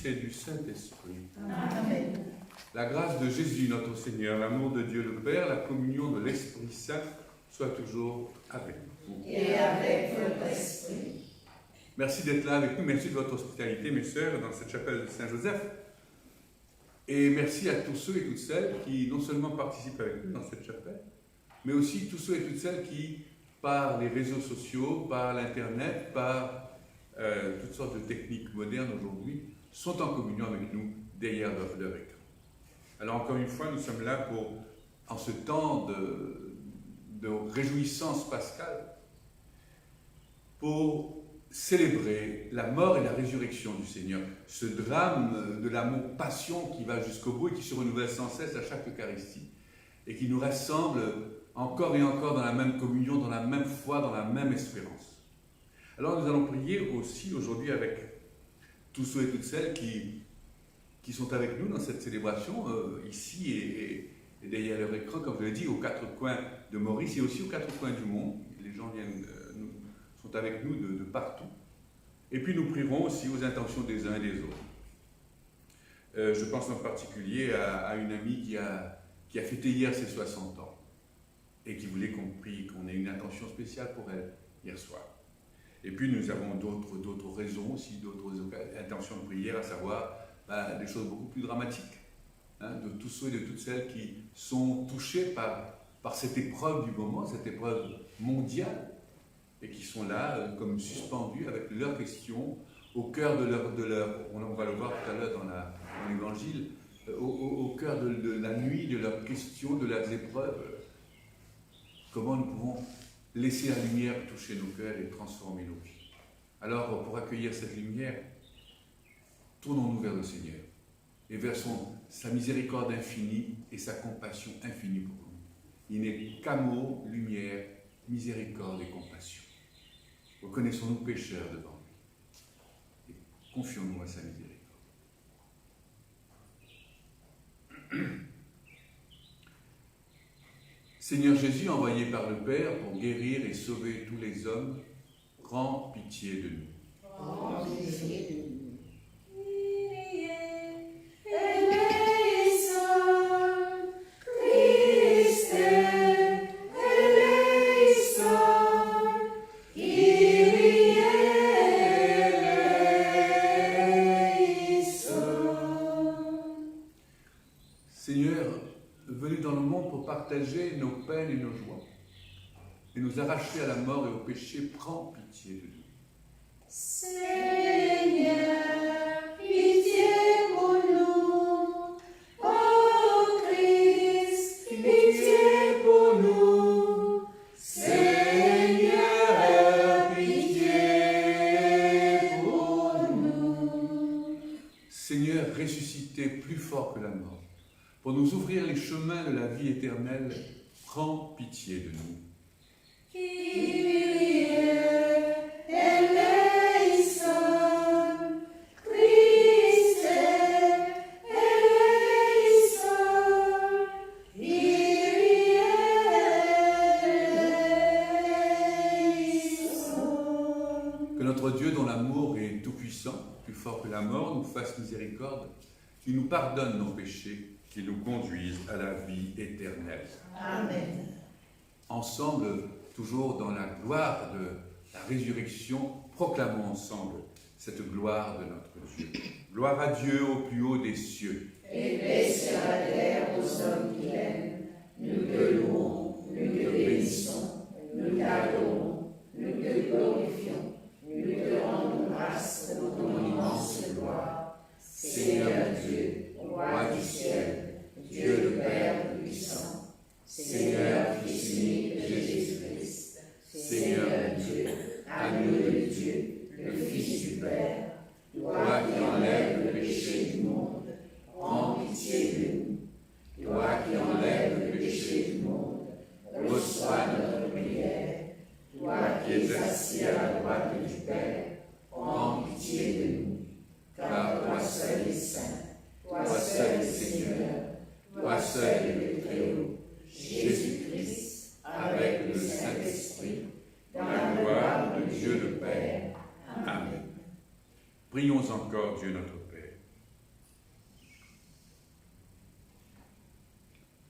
et du Saint-Esprit. Amen. La grâce de Jésus, notre Seigneur, l'amour de Dieu le Père, la communion de l'Esprit Saint, soit toujours avec vous. Et avec votre esprit. Merci d'être là avec nous. Merci de votre hospitalité, mes sœurs, dans cette chapelle de Saint-Joseph. Et merci à tous ceux et toutes celles qui non seulement participent avec nous dans cette chapelle, mais aussi tous ceux et toutes celles qui, par les réseaux sociaux, par l'Internet, par toutes sortes de techniques modernes aujourd'hui, sont en communion avec nous derrière leur écran. Alors encore une fois, nous sommes là pour, en ce temps de réjouissance pascale, pour célébrer la mort et la résurrection du Seigneur, ce drame de l'amour passion qui va jusqu'au bout et qui se renouvelle sans cesse à chaque Eucharistie et qui nous rassemble encore et encore dans la même communion, dans la même foi, dans la même espérance. Alors nous allons prier aussi aujourd'hui avec tous ceux et toutes celles qui sont avec nous dans cette célébration, ici et derrière leur écran, comme je l'ai dit, aux quatre coins de Maurice et aussi aux quatre coins du monde. Les gens sont avec nous de partout. Et puis nous prierons aussi aux intentions des uns et des autres. Je pense en particulier à une amie qui a fêté hier ses 60 ans et qui voulait qu'on ait une intention spéciale pour elle hier soir. Et puis nous avons d'autres raisons aussi, d'autres intentions de prière, à savoir des choses beaucoup plus dramatiques, de tous ceux et de toutes celles qui sont touchés par cette épreuve du moment, cette épreuve mondiale, et qui sont là comme suspendus avec leurs questions au cœur de leur on va le voir tout à l'heure dans l'évangile, au cœur de la nuit, de leurs questions, de leurs épreuves. Comment nous pouvons laisser la lumière toucher nos cœurs et transformer nos vies. Alors, pour accueillir cette lumière, tournons-nous vers le Seigneur et vers sa miséricorde infinie et sa compassion infinie pour nous. Il n'est qu'amour, lumière, miséricorde et compassion. Reconnaissons-nous pécheurs devant lui et confions-nous à sa miséricorde. Seigneur Jésus, envoyé par le Père pour guérir et sauver tous les hommes, prends pitié de nous. Prends pitié de nous. Partager nos peines et nos joies, et nous arracher à la mort et au péché, prends pitié de nous. Seigneur, pitié pour nous. Ô Christ, pitié pour nous. Seigneur, pitié pour nous. Seigneur, ressuscité plus fort que la mort, pour nous ouvrir les chemins de la vie éternelle, prends pitié de nous. Kyrie eleison, Christe eleison, Kyrie eleison. Que notre Dieu, dont l'amour est tout-puissant, plus fort que la mort, nous fasse miséricorde, qu'il nous pardonne nos péchés, qui nous conduisent à la vie éternelle. Amen. Ensemble, toujours dans la gloire de la résurrection, proclamons ensemble cette gloire de notre Dieu. Gloire à Dieu au plus haut des cieux. Et paix sur la terre aux hommes qui l'aiment. Nous te louons, nous te bénissons, nous t'adorons, nous te glorifions, nous te rendons grâce pour ton immense gloire. Seigneur Dieu, Roi du ciel, Dieu le Père puissant, Seigneur Fils unique de Jésus-Christ, Seigneur Dieu, agneau de Dieu, le Fils du Père, toi qui enlèves le péché du monde, prends pitié de nous. Toi qui enlèves le péché du monde, reçois notre prière. Toi qui es assis à la droite du Père, prends pitié de nous. Car toi seul est saint, toi seul est Seigneur, toi seul est le Très-Haut, Jésus-Christ, avec le Saint-Esprit, dans la gloire de Dieu le Père. Amen. Prions encore Dieu notre Père.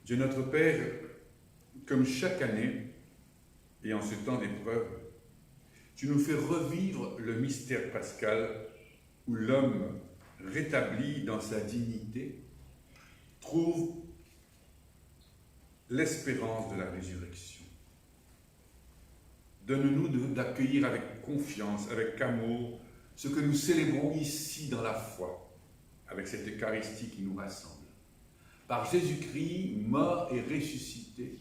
Dieu notre Père, comme chaque année, et en ce temps d'épreuve, tu nous fais revivre le mystère pascal où l'homme, rétabli dans sa dignité, trouve l'espérance de la résurrection. Donne-nous d'accueillir avec confiance, avec amour, ce que nous célébrons ici dans la foi, avec cette Eucharistie qui nous rassemble. Par Jésus-Christ, mort et ressuscité,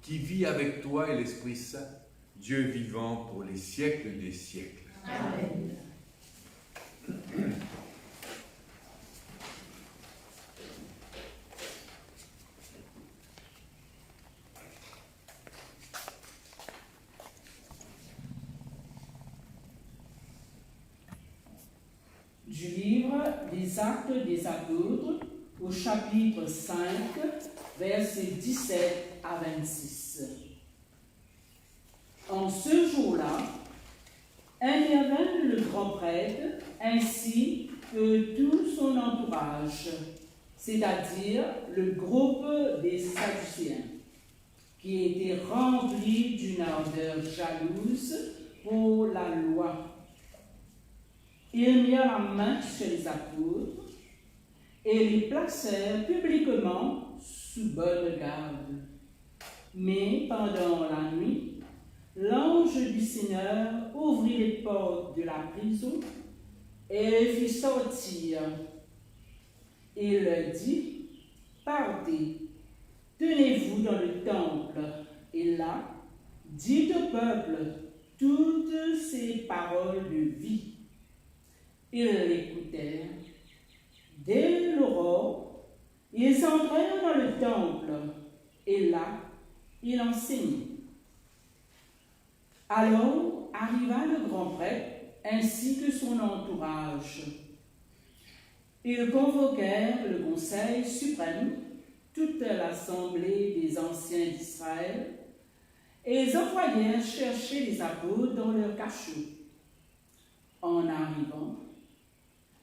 qui vit avec toi et l'Esprit Saint, Dieu vivant pour les siècles des siècles. Amen. Du livre des Actes des Apôtres, au chapitre 5, versets 17 à 26. En ce jour-là, intervint le grand prêtre ainsi que tout son entourage, c'est-à-dire le groupe des Sadducéens, qui étaient remplis d'une ardeur jalouse pour la loi. Ils mirent la main sur les apôtres et les placèrent publiquement sous bonne garde. Mais pendant la nuit, l'ange du Seigneur ouvrit les portes de la prison et les fit sortir. Il leur dit, « Partez, tenez-vous dans le temple, et là, dites au peuple toutes ces paroles de vie. » Ils l'écoutèrent. Dès l'aurore, ils entrèrent dans le temple, et là, il enseignait. Alors arriva le grand prêtre, ainsi que son entourage. Ils convoquèrent le Conseil suprême, toute l'assemblée des anciens d'Israël, et ils envoyèrent chercher les apôtres dans leur cachot. En arrivant,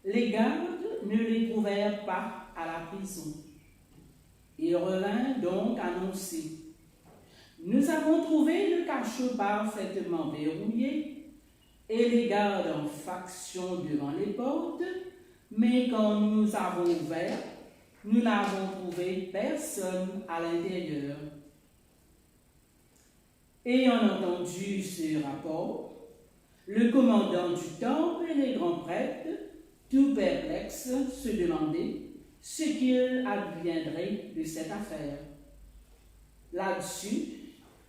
les gardes ne les trouvèrent pas à la prison. Ils revinrent donc annoncer, « Nous avons trouvé le cachot parfaitement verrouillé et les gardes en faction devant les portes, mais quand nous avons ouvert, nous n'avons trouvé personne à l'intérieur. » Ayant entendu ce rapport, le commandant du temple et les grands prêtres, tout perplexes, se demandaient ce qu'il adviendrait de cette affaire. Là-dessus,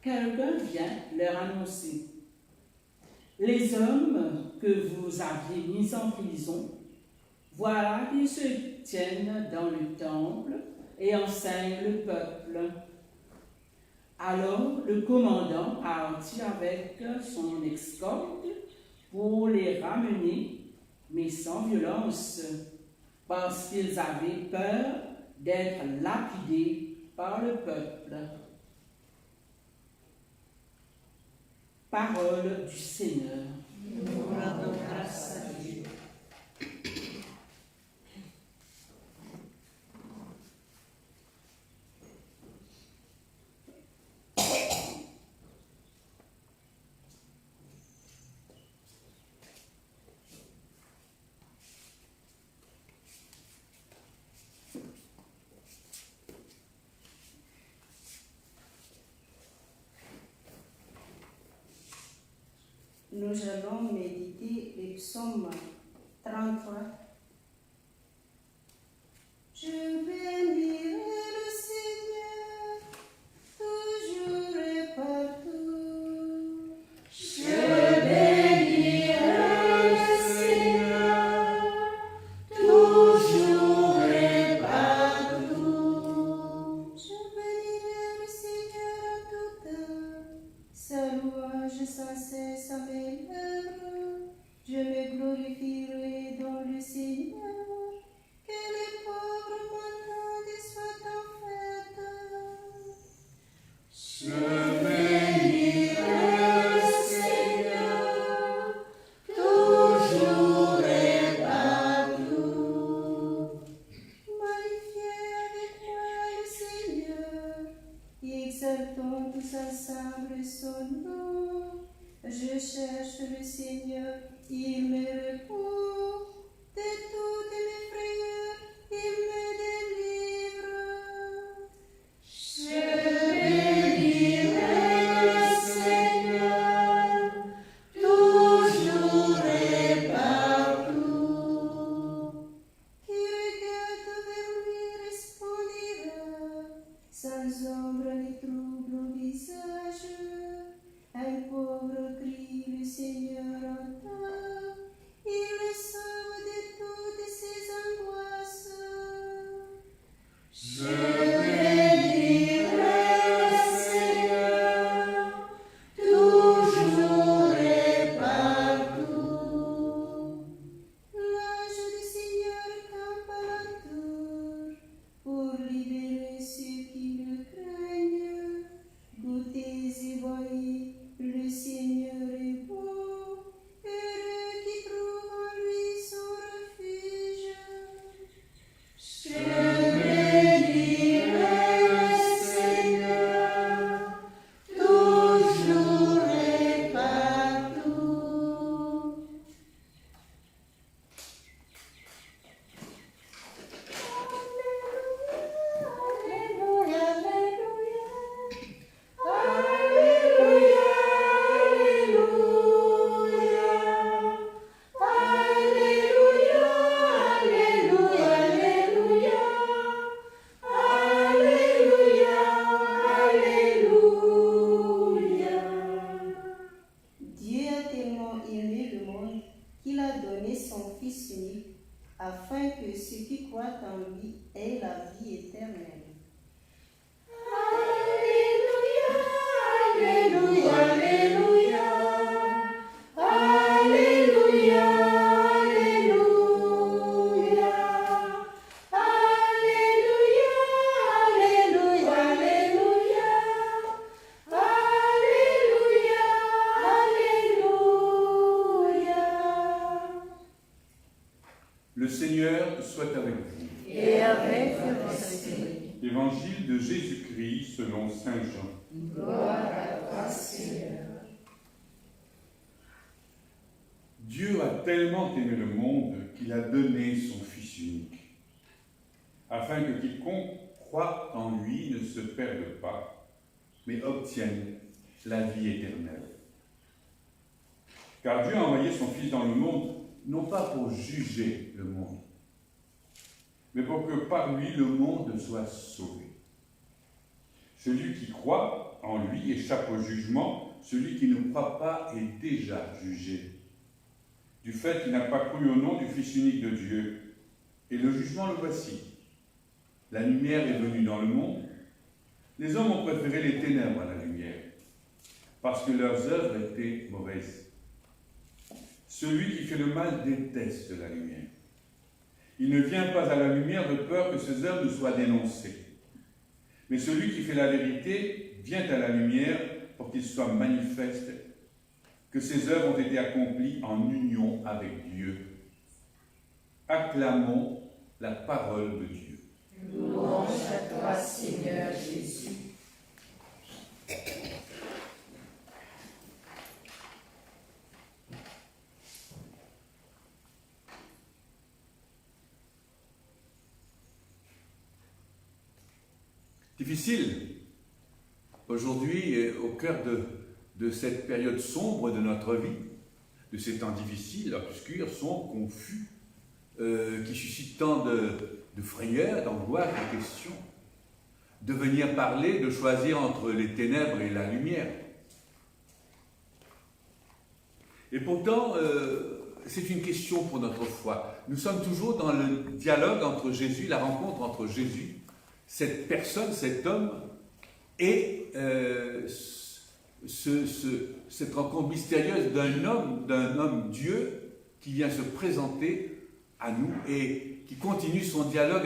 quelqu'un vient leur annoncer, « Les hommes que vous aviez mis en prison, voilà qu'ils se tiennent dans le temple et enseignent le peuple. » Alors le commandant partit avec son escorte pour les ramener, mais sans violence, parce qu'ils avaient peur d'être lapidés par le peuple. Parole du Seigneur. Nous rendons grâce à Dieu. Nous allons méditer les psaumes 33. Je bénirai le Seigneur, toujours et partout. Je bénirai le Seigneur, toujours et partout. Je bénirai le Seigneur à toute heure, sa louange sans cesse à mes lèvres. Je me glorifierai dans le Seigneur, que les pauvres malades soient il me repose de toutes mes frayeurs, il me délivre. Je bénirai le Seigneur, toujours et partout. Qui regarde vers lui resplendira, sans ombre ni trouble au visage. Un pauvre crie, le Seigneur entend, il le sauve de toutes ses angoisses. Je bénirai le Seigneur, toujours et partout. L'ange du Seigneur campe alentour, pour libérer ceux qui le craignent. Goûtez et voyez, le Seigneur est beau, heureux qui trouve en lui son refuge. Je bénirai le Seigneur, toujours et partout. Alléluia, alléluia, alléluia, alléluia, alléluia, alléluia, alléluia. Dieu a tellement aimé le monde qu'il a donné son Fils unique, afin que ceux qui croient en lui aient la vie éternelle. Alléluia, alléluia, alléluia, alléluia, alléluia, alléluia, alléluia, alléluia, alléluia. Le Seigneur soit avec vous. Et avec votre esprit. Évangile de Jésus-Christ selon saint Jean. Gloire à toi, Seigneur. Dieu a tellement aimé le monde qu'il a donné son Fils unique, afin que quiconque croit en lui ne se perde pas, mais obtienne la vie éternelle. Car Dieu a envoyé son Fils dans le monde, non pas pour juger le monde, mais pour que par lui le monde soit sauvé. Celui qui croit en lui échappe au jugement, celui qui ne croit pas est déjà jugé, du fait qu'il n'a pas cru au nom du Fils unique de Dieu. Et le jugement le voici. La lumière est venue dans le monde. Les hommes ont préféré les ténèbres à la lumière, parce que leurs œuvres étaient mauvaises. Celui qui fait le mal déteste la lumière. Il ne vient pas à la lumière de peur que ses œuvres ne soient dénoncées. Mais celui qui fait la vérité vient à la lumière pour qu'il soit manifeste que ses œuvres ont été accomplies en union avec Dieu. Acclamons la parole de Dieu. Louange à toi, Seigneur Jésus. Difficile, aujourd'hui, au cœur de cette période sombre de notre vie, de ces temps difficiles, obscurs, sombres, confus, qui suscitent tant de frayeur, d'angoisse, de questions, de venir parler, de choisir entre les ténèbres et la lumière. Et pourtant, c'est une question pour notre foi. Nous sommes toujours dans le dialogue entre Jésus, la rencontre entre Jésus, cette personne, cet homme, et cette rencontre mystérieuse d'un homme Dieu, qui vient se présenter à nous et qui continue son dialogue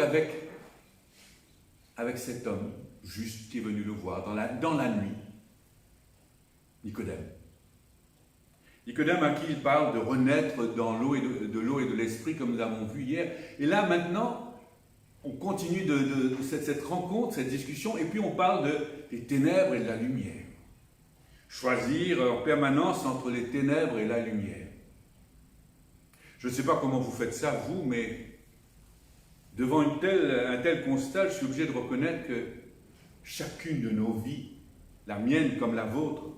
avec cet homme juste qui est venu le voir dans la nuit, Nicodème. Nicodème à qui il parle de renaître dans l'eau et de l'esprit, comme nous avons vu hier. Et là, maintenant, on continue de cette rencontre, cette discussion, et puis on parle des ténèbres et de la lumière. Choisir en permanence entre les ténèbres et la lumière. Je ne sais pas comment vous faites ça, vous, mais devant un tel constat, je suis obligé de reconnaître que chacune de nos vies, la mienne comme la vôtre,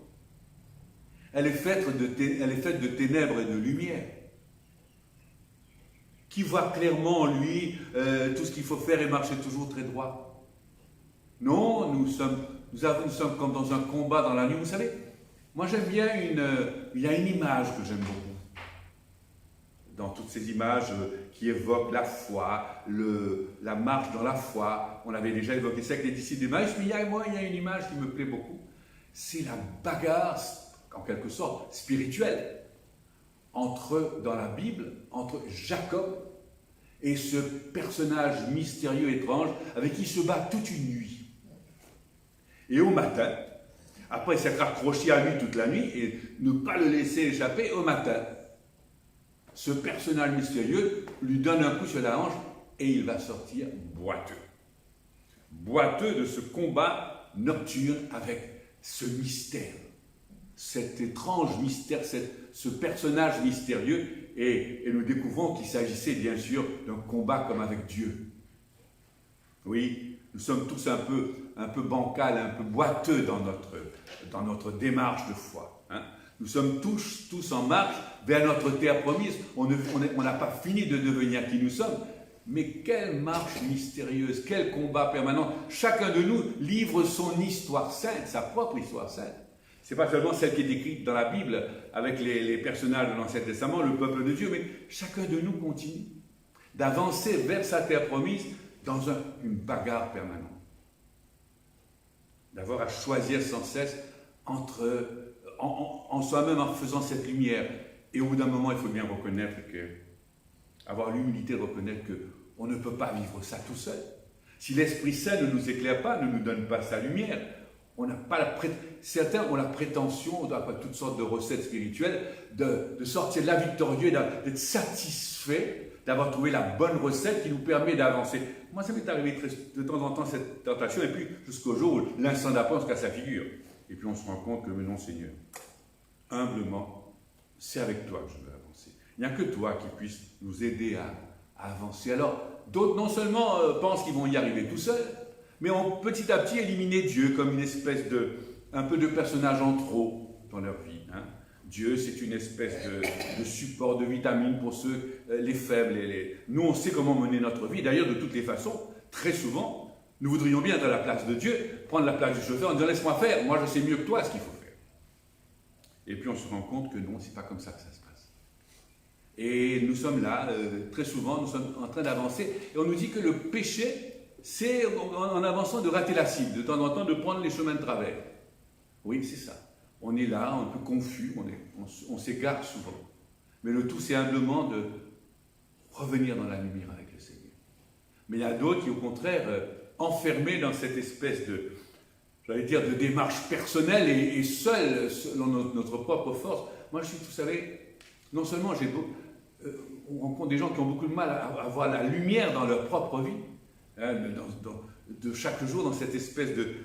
elle est faite de ténèbres et de lumière. Qui voit clairement en lui tout ce qu'il faut faire et marcher toujours très droit? Non, nous sommes comme dans un combat dans la nuit. Vous savez, moi j'aime bien il y a une image que j'aime beaucoup. Dans toutes ces images qui évoquent la foi, la marche dans la foi, on avait déjà évoqué ça avec les disciples d'Emmaüs, mais il y a une image qui me plaît beaucoup. C'est la bagarre, en quelque sorte, spirituelle, dans la Bible, entre Jacob et ce personnage mystérieux, étrange, avec qui il se bat toute une nuit. Et au matin, après s'être accroché à lui toute la nuit et ne pas le laisser échapper, au matin, ce personnage mystérieux lui donne un coup sur la hanche et il va sortir boiteux. Boiteux de ce combat nocturne avec ce mystère, cet étrange mystère, ce personnage mystérieux, et nous découvrons qu'il s'agissait bien sûr d'un combat comme avec Dieu. Oui, nous sommes tous un peu bancal, un peu boiteux dans notre démarche de foi. Hein. Nous sommes tous en marche vers notre terre promise. On n'a pas fini de devenir qui nous sommes, mais quelle marche mystérieuse, quel combat permanent. Chacun de nous livre son histoire sainte, sa propre histoire sainte. Ce n'est pas seulement celle qui est décrite dans la Bible avec les personnages de l'Ancien Testament, le peuple de Dieu, mais chacun de nous continue d'avancer vers sa terre promise dans une bagarre permanente. D'avoir à choisir sans cesse en soi-même en faisant cette lumière. Et au bout d'un moment, il faut bien reconnaître avoir l'humilité de reconnaître qu'on ne peut pas vivre ça tout seul. Si l'Esprit Saint ne nous éclaire pas, ne nous donne pas sa lumière, on n'a pas certains ont la prétention, d'après toutes sortes de recettes spirituelles, de sortir de là victorieux, d'être satisfait, d'avoir trouvé la bonne recette qui nous permet d'avancer. Moi, ça m'est arrivé de temps en temps cette tentation, et puis jusqu'au jour où l'instant d'après, on se casse la figure. Et puis on se rend compte que, mais non, Seigneur, humblement, c'est avec toi que je veux avancer. Il n'y a que toi qui puisses nous aider à avancer. Alors, d'autres non seulement pensent qu'ils vont y arriver tout seuls, mais ont petit à petit éliminé Dieu comme une espèce un peu de personnage en trop dans leur vie. Hein. Dieu, c'est une espèce de support, de vitamine pour ceux, les faibles. Nous, on sait comment mener notre vie. D'ailleurs, de toutes les façons, très souvent, nous voudrions bien être à la place de Dieu, prendre la place du chauffeur en disant « laisse-moi faire, moi je sais mieux que toi ce qu'il faut faire ». Et puis on se rend compte que non, c'est pas comme ça que ça se passe. Et nous sommes là, très souvent, nous sommes en train d'avancer, et on nous dit que le péché, c'est en avançant de rater la cible, de temps en temps de prendre les chemins de travers. Oui, c'est ça. On est là, un peu confus, on s'égare souvent. Mais le tout, c'est humblement de revenir dans la lumière avec le Seigneur. Mais il y a d'autres qui, au contraire, enfermés dans cette espèce de démarche personnelle et seuls, selon notre propre force. Moi, vous savez, non seulement on rencontre des gens qui ont beaucoup de mal à voir la lumière dans leur propre vie, hein, de chaque jour, dans cette espèce de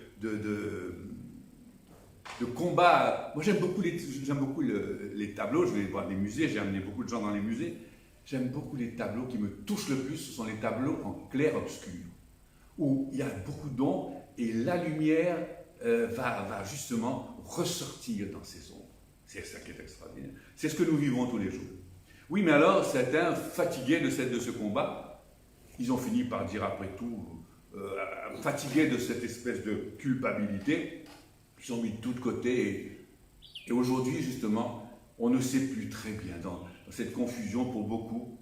combat. Moi, j'aime beaucoup les tableaux. Je vais voir des musées, j'ai amené beaucoup de gens dans les musées. J'aime beaucoup les tableaux qui me touchent le plus, ce sont les tableaux en clair-obscur, où il y a beaucoup d'ombre et la lumière va justement ressortir dans ces ombres. C'est ça qui est extraordinaire. C'est ce que nous vivons tous les jours. Oui, mais alors, certains, fatigués de ce combat, ils ont fini par dire après tout, fatigués de cette espèce de culpabilité, ils sont mis de tout de côté. Et aujourd'hui, justement, on ne sait plus très bien dans cette confusion pour beaucoup.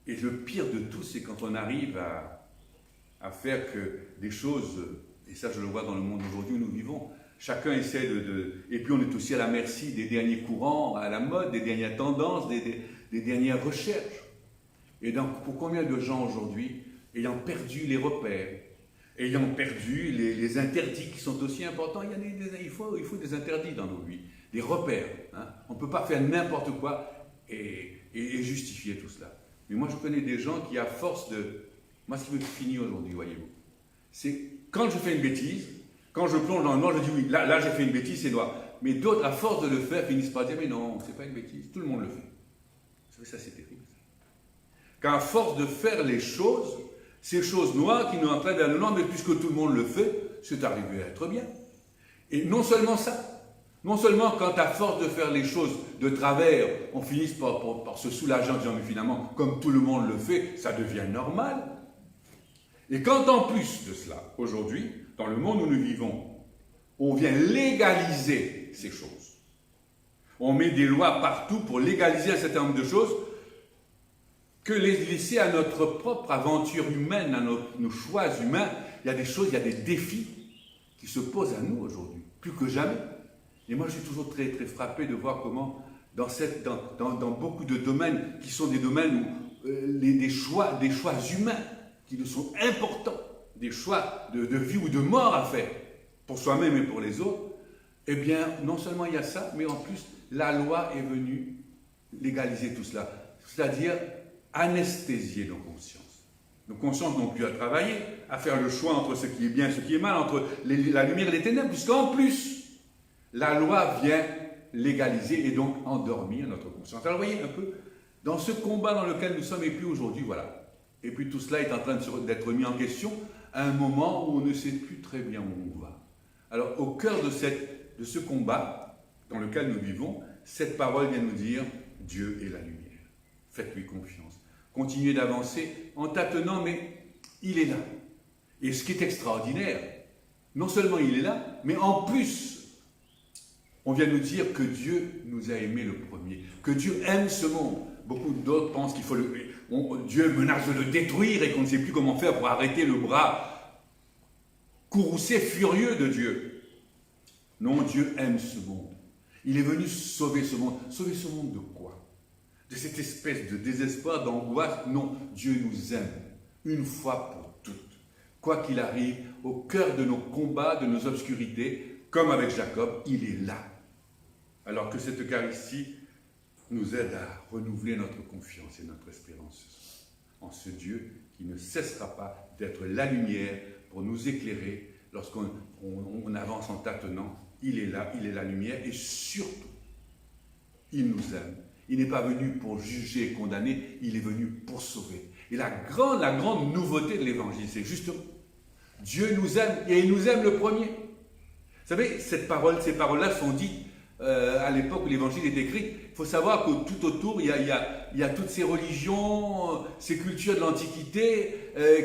Et le pire de tout, c'est quand on arrive à faire que des choses, et ça je le vois dans le monde aujourd'hui où nous vivons, chacun essaie et puis on est aussi à la merci des derniers courants, à la mode, des dernières tendances, des dernières recherches. Et donc, pour combien de gens aujourd'hui, ayant perdu les repères, ayant perdu les interdits qui sont aussi importants, il faut des interdits dans nos vies, des repères. Hein. On ne peut pas faire n'importe quoi et justifier tout cela. Mais moi, je connais des gens qui, à force de... Moi, ce qui me finit aujourd'hui, voyez-vous, c'est quand je fais une bêtise, quand je plonge dans le noir, je dis oui, là j'ai fait une bêtise, c'est noir. Mais d'autres, à force de le faire, finissent par dire mais non, c'est pas une bêtise, tout le monde le fait. Vous savez, ça c'est terrible. qu'à force de faire les choses, ces choses noires qui nous entraînent vers le nord, mais puisque tout le monde le fait, c'est arrivé à être bien. Et non seulement ça, non seulement quand à force de faire les choses de travers, on finit par se soulager en disant mais finalement, comme tout le monde le fait, ça devient normal. Et quand en plus de cela, aujourd'hui, dans le monde où nous vivons, on vient légaliser ces choses. On met des lois partout pour légaliser un certain nombre de choses, que les laisser à notre propre aventure humaine, à nos choix humains. Il y a des choses, il y a des défis qui se posent à nous aujourd'hui, plus que jamais. Et moi, je suis toujours très, très frappé de voir comment, dans beaucoup de domaines, qui sont des domaines où des choix humains, qui nous sont importants, des choix de vie ou de mort à faire, pour soi-même et pour les autres, eh bien, non seulement il y a ça, mais en plus, la loi est venue légaliser tout cela. C'est-à-dire anesthésier nos consciences. Nos consciences n'ont plus à travailler, à faire le choix entre ce qui est bien et ce qui est mal, entre la lumière et les ténèbres, puisqu'en plus, la loi vient légaliser et donc endormir notre conscience. Alors, vous voyez un peu, dans ce combat dans lequel nous sommes, et puis aujourd'hui, voilà. Et puis tout cela est en train d'être mis en question à un moment où on ne sait plus très bien où on va. Alors, au cœur de ce combat dans lequel nous vivons, cette parole vient nous dire « Dieu est la lumière ». Faites-lui confiance. Continuez d'avancer en tâtonnant, mais il est là. Et ce qui est extraordinaire, non seulement il est là, mais en plus, on vient nous dire que Dieu nous a aimés le premier, que Dieu aime ce monde. Beaucoup d'autres pensent qu'il faut Dieu menace de le détruire et qu'on ne sait plus comment faire pour arrêter le bras courroucé, furieux de Dieu. Non, Dieu aime ce monde. Il est venu sauver ce monde. Sauver ce monde de quoi? De cette espèce de désespoir, d'angoisse. Non, Dieu nous aime, une fois pour toutes. Quoi qu'il arrive, au cœur de nos combats, de nos obscurités, comme avec Jacob, il est là. Alors que cette Eucharistie nous aide à renouveler notre confiance et notre espérance en ce Dieu qui ne cessera pas d'être la lumière pour nous éclairer lorsqu'on avance en tâtonnant. Il est là, il est la lumière et surtout, il nous aime. Il n'est pas venu pour juger et condamner, il est venu pour sauver. Et la grande nouveauté de l'Évangile, c'est justement, Dieu nous aime et il nous aime le premier. Vous savez, ces paroles-là sont dites à l'époque où l'Évangile est écrit. Il faut savoir que tout autour, il y a toutes ces religions, ces cultures de l'Antiquité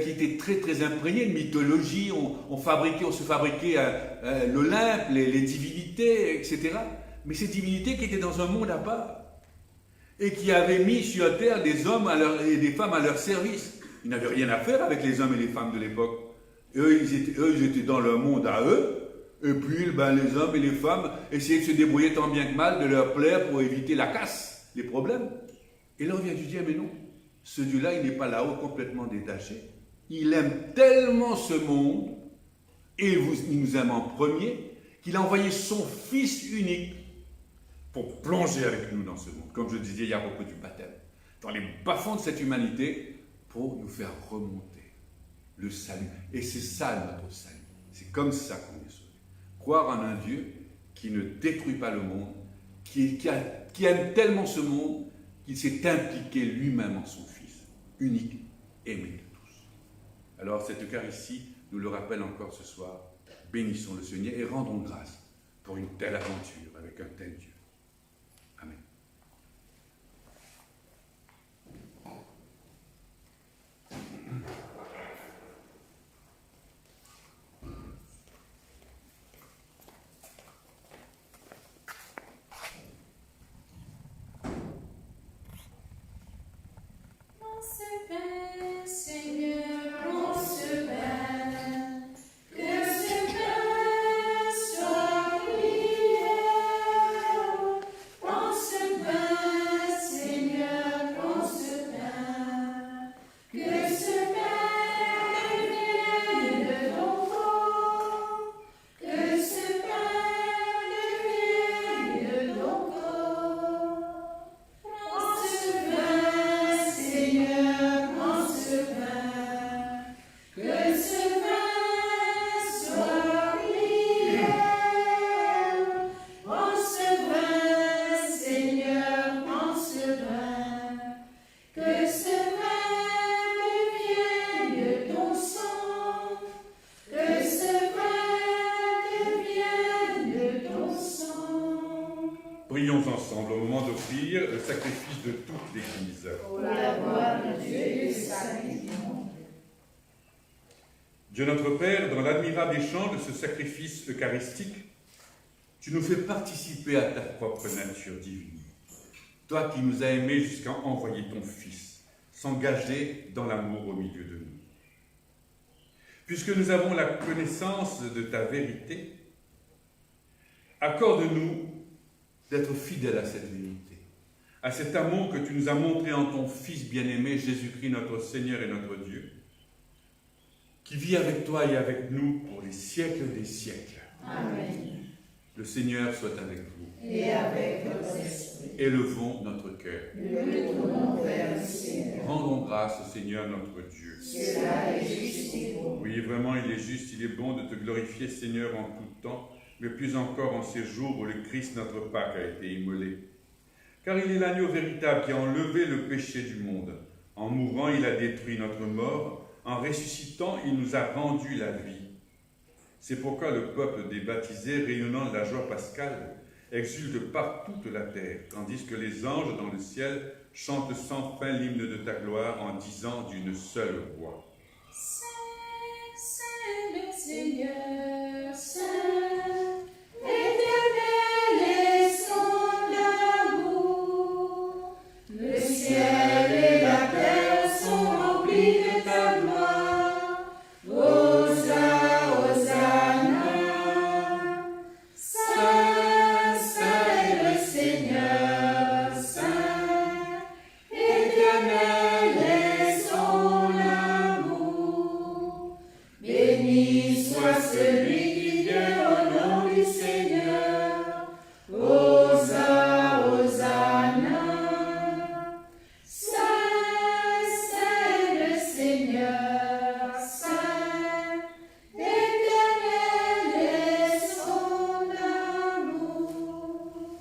qui étaient très très imprégnées de mythologie. On se fabriquait l'Olympe, les divinités, etc. Mais ces divinités qui étaient dans un monde à part et qui avaient mis sur terre des hommes et des femmes à leur service. Ils n'avaient rien à faire avec les hommes et les femmes de l'époque. Eux, ils étaient dans leur monde à eux. Et puis, les hommes et les femmes essayaient de se débrouiller tant bien que mal de leur plaire pour éviter la casse, les problèmes. Et là, on vient de dire, mais non, ce Dieu-là, il n'est pas là-haut complètement détaché. Il aime tellement ce monde, et il nous aime en premier, qu'il a envoyé son Fils unique pour plonger avec nous dans ce monde. Comme je disais hier au propos du baptême, dans les bas-fonds de cette humanité, pour nous faire remonter le salut. Et c'est ça notre salut. C'est comme ça qu'on est sauvé. Croire en un Dieu qui ne détruit pas le monde, qui aime tellement ce monde qu'il s'est impliqué lui-même en son Fils, unique, aimé de tous. Alors cette Eucharistie nous le rappelle encore ce soir. Bénissons le Seigneur et rendons grâce pour une telle aventure avec un tel Dieu. Amen. Que ce pain soit prière. Dieu notre Père, dans l'admirable échange de ce sacrifice eucharistique, tu nous fais participer à ta propre nature divine. Toi qui nous as aimés jusqu'à envoyer ton Fils, s'engager dans l'amour au milieu de nous. Puisque nous avons la connaissance de ta vérité, accorde-nous d'être fidèles à cette vérité, à cet amour que tu nous as montré en ton Fils bien-aimé, Jésus-Christ, notre Seigneur et notre Dieu, qui vit avec toi et avec nous pour les siècles des siècles. Amen. Le Seigneur soit avec vous. Et avec votre esprit. Élevons notre cœur. Nous le tournons vers le Seigneur. Rendons grâce au Seigneur notre Dieu. Cela est juste et bon. Oui, vraiment, il est juste, il est bon de te glorifier, Seigneur, en tout temps, mais plus encore en ces jours où le Christ, notre Pâque, a été immolé. Car il est l'agneau véritable qui a enlevé le péché du monde. En mourant, il a détruit notre mort. En ressuscitant, il nous a rendu la vie. C'est pourquoi le peuple des baptisés, rayonnant de la joie pascale, exulte par toute la terre, tandis que les anges dans le ciel chantent sans fin l'hymne de ta gloire en disant d'une seule voix. C'est le Seigneur, Saint, éternel et son amour. Le ciel et la terre sont remplis de ta gloire. Hosanna, Hosanna. Saint, Saint est le Seigneur, Saint, éternel est son amour. Béni soit celui qui vient au nom du Seigneur. Hosanna, Hosanna. Saint, Saint est le Seigneur, Saint, éternel est son amour.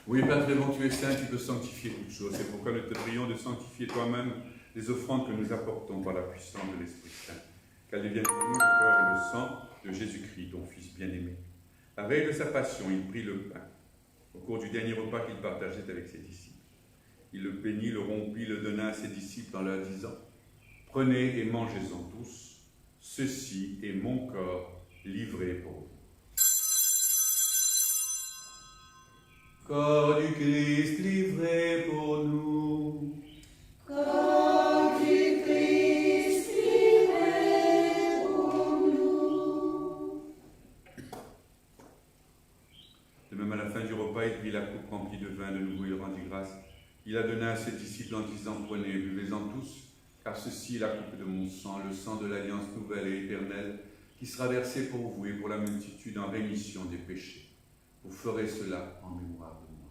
Oui, Père très bon, tu es saint, tu peux sanctifier toutes choses. C'est pourquoi nous te prions de sanctifier toi-même les offrandes que nous apportons par la puissance de l'Esprit Saint. Qu'elles deviennent pour nous le corps et le sang de Jésus-Christ, ton Fils bien-aimé. La veille de sa passion, il prit le pain. Au cours du dernier repas qu'il partageait avec ses disciples. Il le bénit, le rompit, le donna à ses disciples en leur disant « Prenez et mangez-en tous, ceci est mon corps livré pour vous. » Corps du Christ livré pour nous. Corps du Christ livré pour nous. De même, à la fin du repas, il prit la coupe remplie de vin, de nouveau il rendit grâce. Il la donna à ses disciples en disant « Prenez, buvez-en tous, car ceci est la coupe de mon sang, le sang de l'alliance nouvelle et éternelle, qui sera versé pour vous et pour la multitude en rémission des péchés. Vous ferez cela en mémoire de moi. »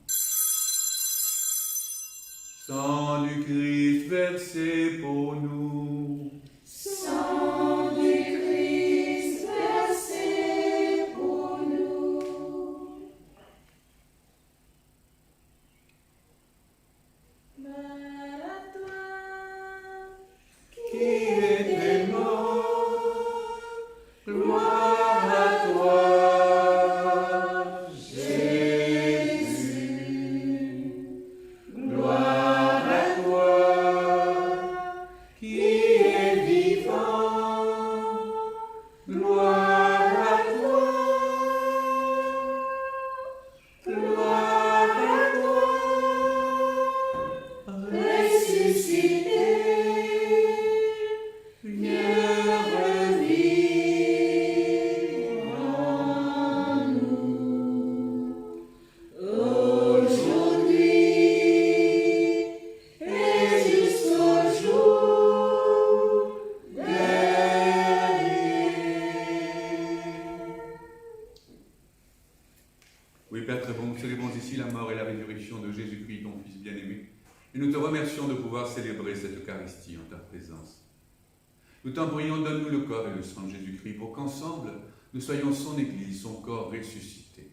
Sang du Christ versé pour nous. Sang du Christ versé pour nous. Gloire à toi, Qui était mort, gloire à toi, Jésus. Gloire à toi, qui est vivant. Gloire à toi, gloire à toi, ressuscité, viens revivre en nous. Aujourd'hui et jusqu'au jour dernier. Oui, Père très bon, nous célébrons ici la mort et la résurrection de Jésus-Christ, ton Fils bien-aimé, et nous te remercions de pouvoir célébrer cette Eucharistie en ta présence. Nous t'en prions, donne-nous le corps et le sang de Jésus-Christ, pour qu'ensemble, nous soyons son Église, son corps ressuscité.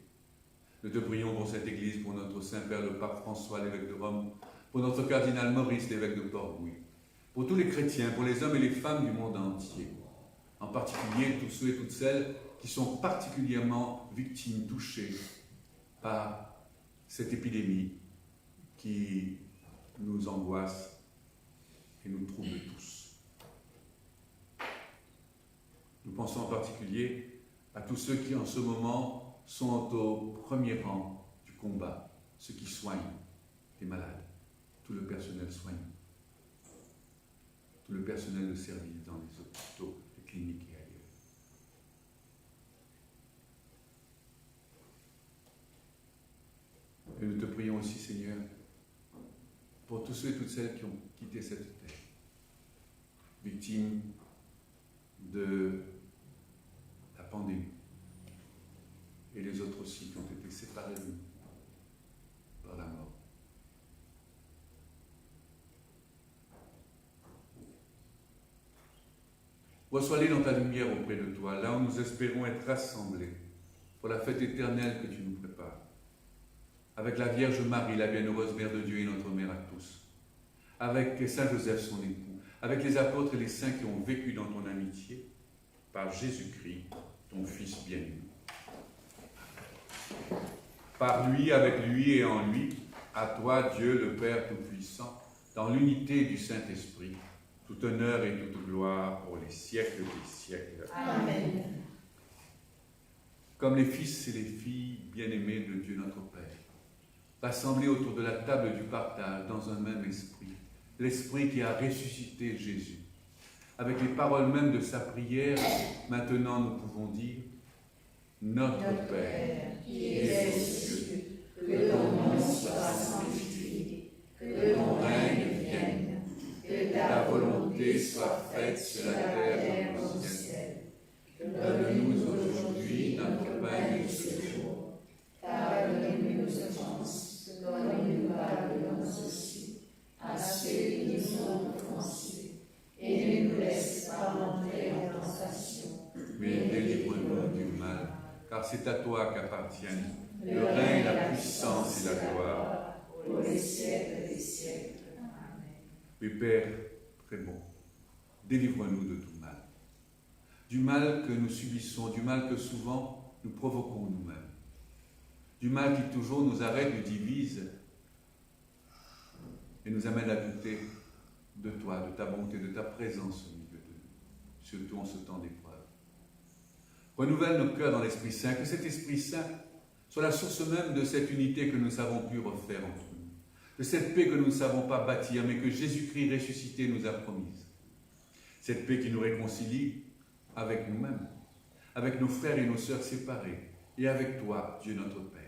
Nous te prions pour cette Église, pour notre Saint-Père le Pape François, l'évêque de Rome, pour notre cardinal Maurice, l'évêque de Port-Louis, pour tous les chrétiens, pour les hommes et les femmes du monde entier, en particulier tous ceux et toutes celles qui sont particulièrement victimes, touchées par cette épidémie qui nous angoisse et nous trouble tous. Nous pensons en particulier à tous ceux qui en ce moment sont au premier rang du combat, ceux qui soignent les malades, tout le personnel soignant, tout le personnel de service dans les hôpitaux, les cliniques et ailleurs. Et nous te prions aussi, Seigneur, pour tous ceux et toutes celles qui ont quitté cette terre, victimes de la pandémie, et les autres aussi qui ont été séparés de nous par la mort. Reçois-les dans ta lumière auprès de toi, là où nous espérons être rassemblés pour la fête éternelle que tu nous prépares, avec la Vierge Marie, la bienheureuse Mère de Dieu et notre Mère à tous, avec Saint Joseph, son époux, avec les apôtres et les saints qui ont vécu dans ton amitié, par Jésus-Christ, ton Fils bien-aimé. Par lui, avec lui et en lui, à toi, Dieu le Père Tout-Puissant, dans l'unité du Saint-Esprit, tout honneur et toute gloire pour les siècles des siècles. Amen. Comme les fils et les filles bien-aimés de Dieu notre Père, rassemblés autour de la table du partage dans un même esprit, l'esprit qui a ressuscité Jésus. Avec les paroles même de sa prière, maintenant nous pouvons dire « Notre Père, qui es aux cieux, que ton nom soit sanctifié, que ton règne vienne, que ta volonté soit faite sur la terre comme au ciel. Donne-nous aujourd'hui notre pain de ce jour. Pardonne-nous nos offenses, comme nous pardonnons aussi à ceux qui nous ont offensés. Et ne nous laisse pas entrer en tentation, mais délivre-nous du mal, car c'est à toi qu'appartiennent le règne, la puissance et la gloire. pour les siècles des siècles. Amen. Oui, Père, très bon, délivre-nous de tout mal. Du mal que nous subissons, du mal que souvent nous provoquons nous-mêmes. Du mal qui toujours nous arrête, nous divise et nous amène à douter de toi, de ta bonté, de ta présence au milieu de nous, surtout en ce temps d'épreuve. Renouvelle nos cœurs dans l'Esprit Saint, que cet Esprit Saint soit la source même de cette unité que nous savons pu refaire entre nous, de cette paix que nous ne savons pas bâtir, mais que Jésus-Christ ressuscité nous a promise. Cette paix qui nous réconcilie avec nous-mêmes, avec nos frères et nos sœurs séparés, et avec toi, Dieu notre Père.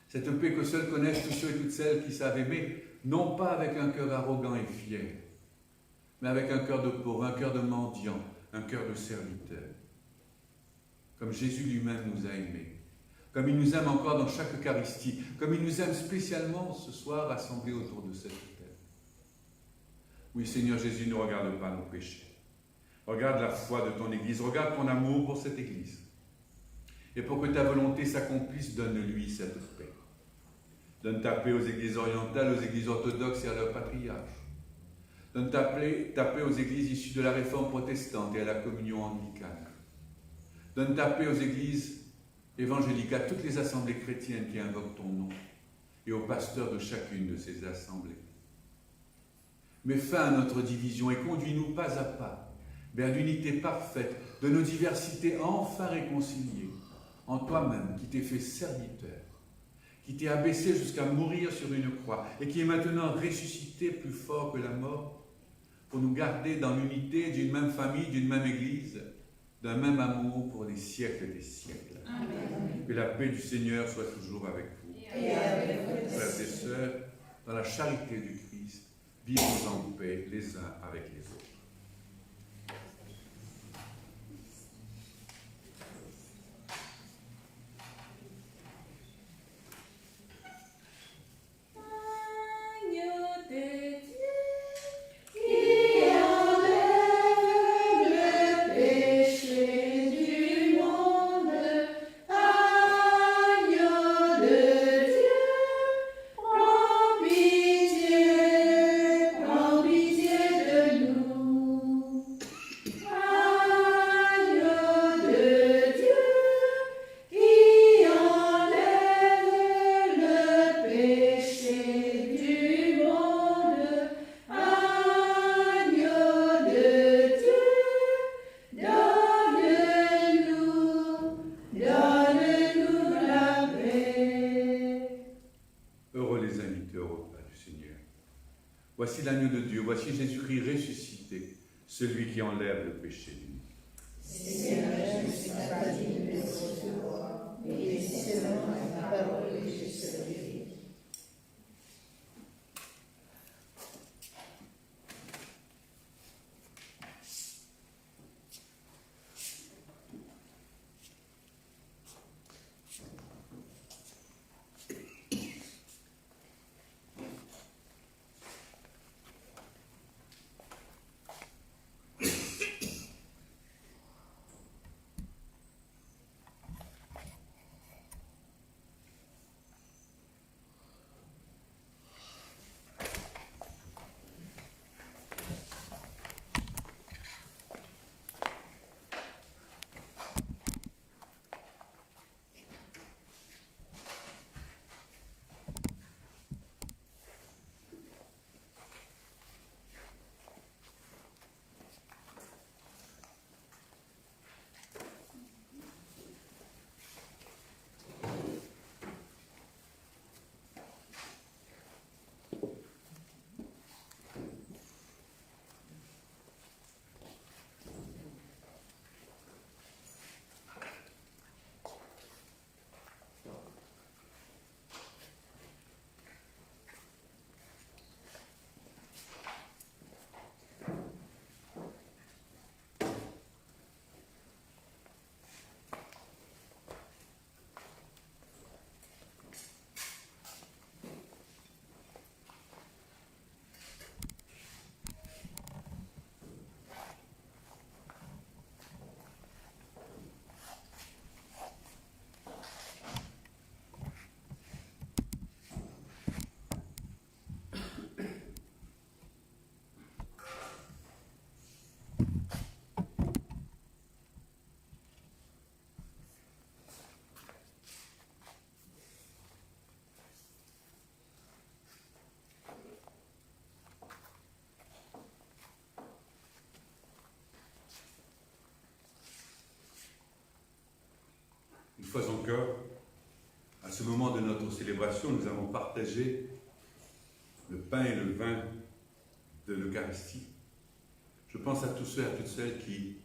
Cette paix que seuls connaissent tous ceux et toutes celles qui savent aimer, non pas avec un cœur arrogant et fier, mais avec un cœur de pauvre, un cœur de mendiant, un cœur de serviteur. Comme Jésus lui-même nous a aimés, comme il nous aime encore dans chaque Eucharistie, comme il nous aime spécialement ce soir rassemblés autour de cette table. Oui, Seigneur Jésus, ne regarde pas nos péchés. Regarde la foi de ton Église, regarde ton amour pour cette Église. Et pour que ta volonté s'accomplisse, donne-lui cette paix. Donne ta paix aux Églises orientales, aux Églises orthodoxes et à leurs patriarches. Donne ta paix aux Églises issues de la Réforme protestante et à la communion anglicane. Donne ta paix aux Églises évangéliques, à toutes les assemblées chrétiennes qui invoquent ton nom et aux pasteurs de chacune de ces assemblées. Mets fin à notre division et conduis-nous pas à pas vers l'unité parfaite de nos diversités enfin réconciliées en toi-même qui t'es fait serviteur, qui t'es abaissé jusqu'à mourir sur une croix et qui est maintenant ressuscité plus fort que la mort pour nous garder dans l'unité d'une même famille, d'une même Église, d'un même amour pour les siècles des siècles. Amen. Que la paix du Seigneur soit toujours avec vous. Et avec votre Frères et sœurs, dans la charité du Christ, vivons en paix les uns avec les autres. Agneau de Dieu, qui enlève le péché du monde, agneau de Dieu, prends pitié de nous. serviteurs au repas du Seigneur. Voici l'agneau de Dieu, voici Jésus-Christ ressuscité, celui qui enlève le péché du monde. Seigneur, je ne suis pas digne de recevoir, mais dis seulement la parole et je serai guéri. Une fois encore, à ce moment de notre célébration, nous avons partagé le pain et le vin de l'Eucharistie. Je pense à tous ceux et à toutes celles qui,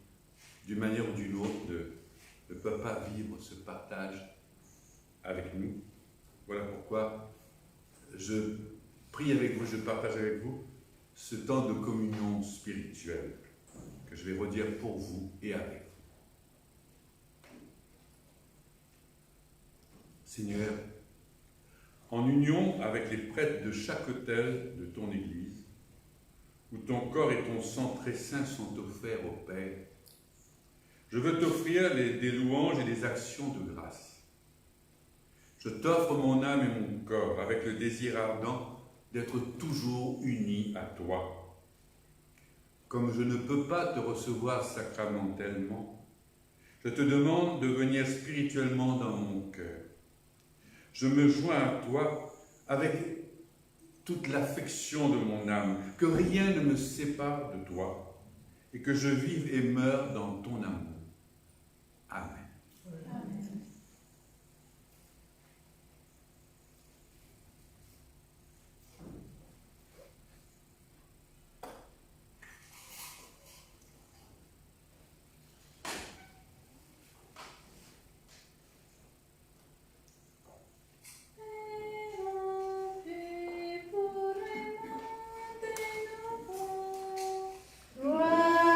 d'une manière ou d'une autre, ne peuvent pas vivre ce partage avec nous. Voilà pourquoi je prie avec vous, je partage avec vous ce temps de communion spirituelle que je vais redire pour vous et avec vous. Seigneur, en union avec les prêtres de chaque autel de ton Église, où ton corps et ton sang très saints sont offerts au Père, je veux t'offrir des louanges et des actions de grâce. Je t'offre mon âme et mon corps avec le désir ardent d'être toujours unis à toi. Comme je ne peux pas te recevoir sacramentellement, je te demande de venir spirituellement dans mon cœur. Je me joins à toi avec toute l'affection de mon âme, que rien ne me sépare de toi, et que je vive et meure dans ton amour. Amen. Amen. Gloire à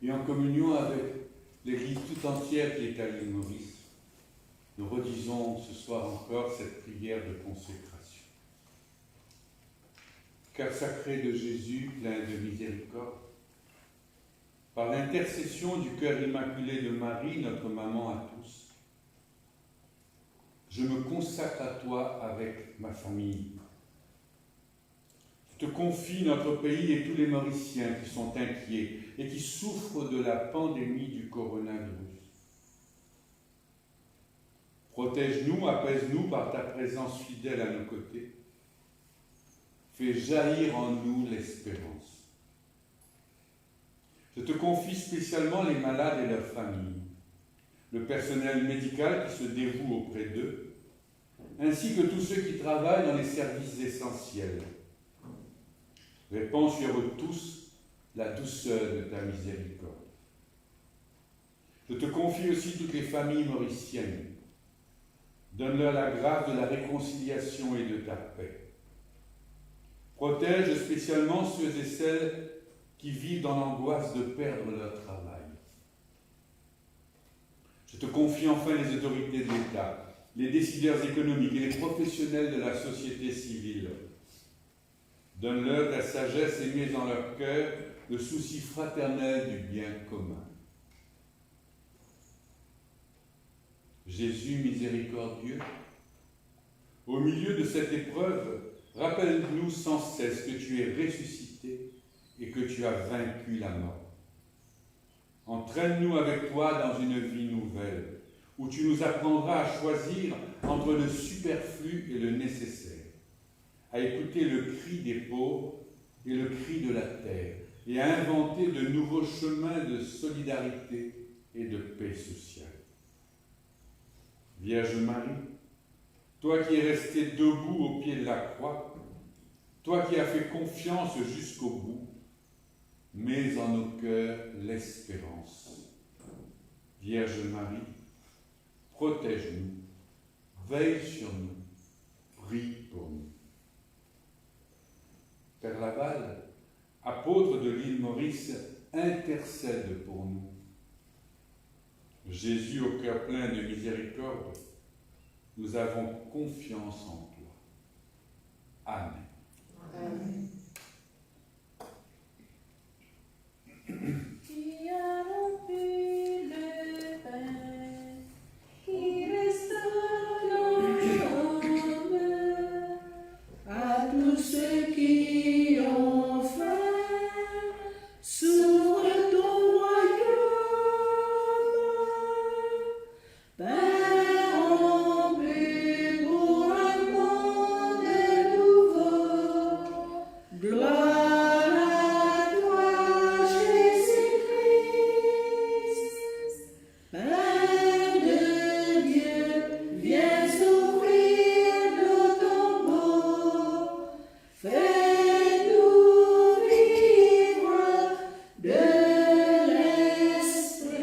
Et en communion avec l'Église tout entière qui est à l'île Maurice, nous redisons ce soir encore cette prière de consécration. Cœur sacré de Jésus, plein de miséricorde, par l'intercession du cœur immaculé de Marie, notre maman à tous, je me consacre à toi avec ma famille. Je te confie notre pays et tous les Mauriciens qui sont inquiets et qui souffrent de la pandémie du coronavirus. Protège-nous, apaise-nous par ta présence fidèle à nos côtés. Fais jaillir en nous l'espérance. Je te confie spécialement les malades et leurs familles, le personnel médical qui se dévoue auprès d'eux, ainsi que tous ceux qui travaillent dans les services essentiels. Répands sur eux tous la douceur de ta miséricorde. Je te confie aussi toutes les familles mauriciennes. Donne-leur la grâce de la réconciliation et de ta paix. Protège spécialement ceux et celles qui vivent dans l'angoisse de perdre leur travail. Je te confie enfin les autorités de l'État, les décideurs économiques et les professionnels de la société civile. Donne-leur ta sagesse et mets dans leur cœur le souci fraternel du bien commun. Jésus miséricordieux, au milieu de cette épreuve, rappelle-nous sans cesse que tu es ressuscité et que tu as vaincu la mort. Entraîne-nous avec toi dans une vie nouvelle, où tu nous apprendras à choisir entre le superflu et le nécessaire, à écouter le cri des pauvres et le cri de la terre, et à inventer de nouveaux chemins de solidarité et de paix sociale. Vierge Marie, toi qui es restée debout au pied de la croix, toi qui as fait confiance jusqu'au bout, mets en nos cœurs l'espérance. Vierge Marie, protège-nous, veille sur nous, prie pour nous. Père Laval, apôtre de l'île Maurice, intercède pour nous. Jésus, au cœur plein de miséricorde, nous avons confiance en toi. Amen. Amen. Qui a rompu le pain, qui restaure l'homme, À tous ceux qui ont faim, s'ouvre ton royaume. Pain rompu pour un monde nouveau. Gloire à toi, Jésus-Christ. Pain de Dieu, viens ouvrir nos tombeaux. Fais-nous vivre de l'Esprit.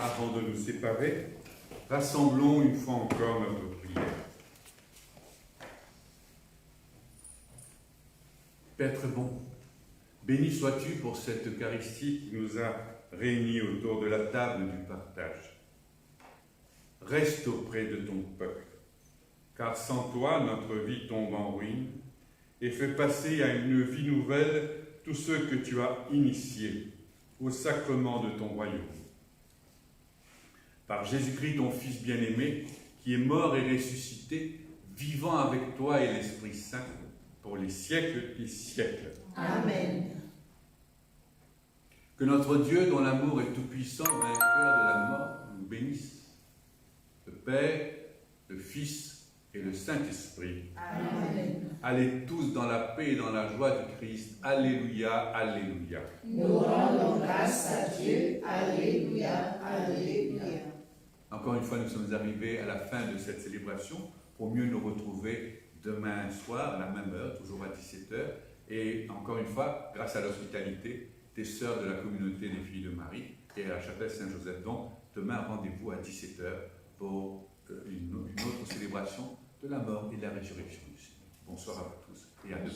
Avant de nous séparer, rassemblons une fois encore notre prière. Père très bon, béni sois-tu pour cette Eucharistie qui nous a réunis autour de la table du partage. Reste auprès de ton peuple, car sans toi, notre vie tombe en ruine et fait passer à une vie nouvelle tous ceux que tu as initiés au sacrement de ton royaume. Par Jésus-Christ, ton Fils bien-aimé, qui est mort et ressuscité, vivant avec toi et l'Esprit Saint, pour les siècles des siècles. Amen. Que notre Dieu, dont l'amour est tout-puissant, vainqueur de la mort, nous bénisse. Le Père, le Fils et le Saint-Esprit. Amen. Allez tous dans la paix et dans la joie du Christ. Alléluia, alléluia. Nous rendons grâce à Dieu. Alléluia, alléluia. Encore une fois, nous sommes arrivés à la fin de cette célébration pour mieux nous retrouver demain soir à la même heure, toujours à 17h. Et encore une fois, grâce à l'hospitalité des sœurs de la communauté des filles de Marie et à la chapelle Saint-Joseph. Donc, demain, rendez-vous à 17h pour une autre célébration de la mort et de la résurrection du Seigneur. Bonsoir à vous tous et à demain.